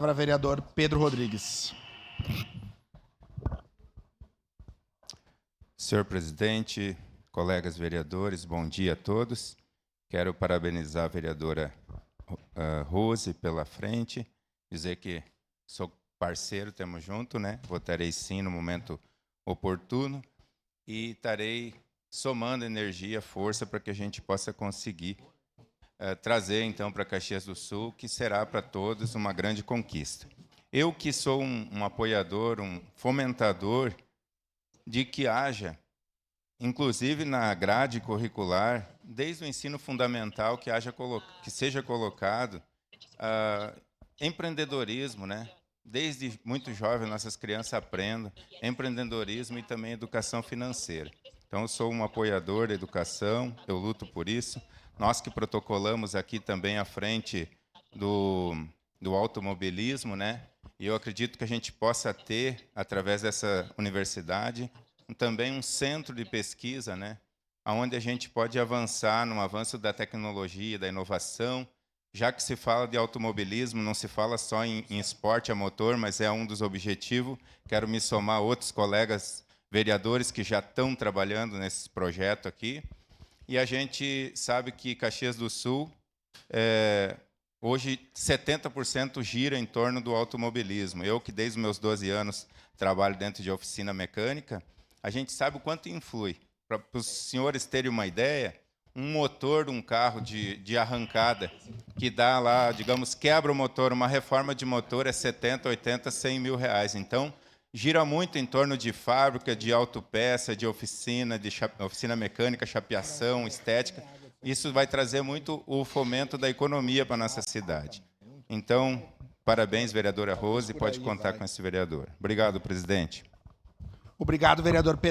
Para vereador Pedro Rodrigues. Senhor presidente, colegas vereadores, bom dia a todos. Quero parabenizar a vereadora Rose pela frente, dizer que sou parceiro, estamos juntos, né? Votarei sim no momento oportuno e estarei somando energia, força para que a gente possa conseguir trazer então para Caxias do Sul, que será para todos uma grande conquista. Eu que sou um apoiador, um fomentador de que haja, inclusive na grade curricular, desde o ensino fundamental, que seja colocado empreendedorismo, né? Desde muito jovem, nossas crianças aprendam empreendedorismo e também educação financeira. Então, eu sou um apoiador da educação, eu luto por isso. Nós que protocolamos aqui também à frente do automobilismo, né? E eu acredito que a gente possa ter, através dessa universidade, também um centro de pesquisa, né? Onde a gente pode avançar no avanço da tecnologia, da inovação. Já que se fala de automobilismo, não se fala só em esporte a motor, mas é um dos objetivos. Quero me somar a outros colegas vereadores que já estão trabalhando nesse projeto aqui. E a gente sabe que Caxias do Sul, hoje, 70% gira em torno do automobilismo. Eu, que desde os meus 12 anos trabalho dentro de oficina mecânica, a gente sabe o quanto influi. Para os senhores terem uma ideia, um motor de um carro de arrancada, que dá lá, digamos, quebra o motor, uma reforma de motor é 70, 80, 100 mil reais. Então, gira muito em torno de fábrica, de autopeça, de oficina mecânica, chapeação, estética. Isso vai trazer muito o fomento da economia para a nossa cidade. Então, parabéns, vereadora Rose, e pode contar com esse vereador. Obrigado, presidente. Obrigado, vereador Pedro.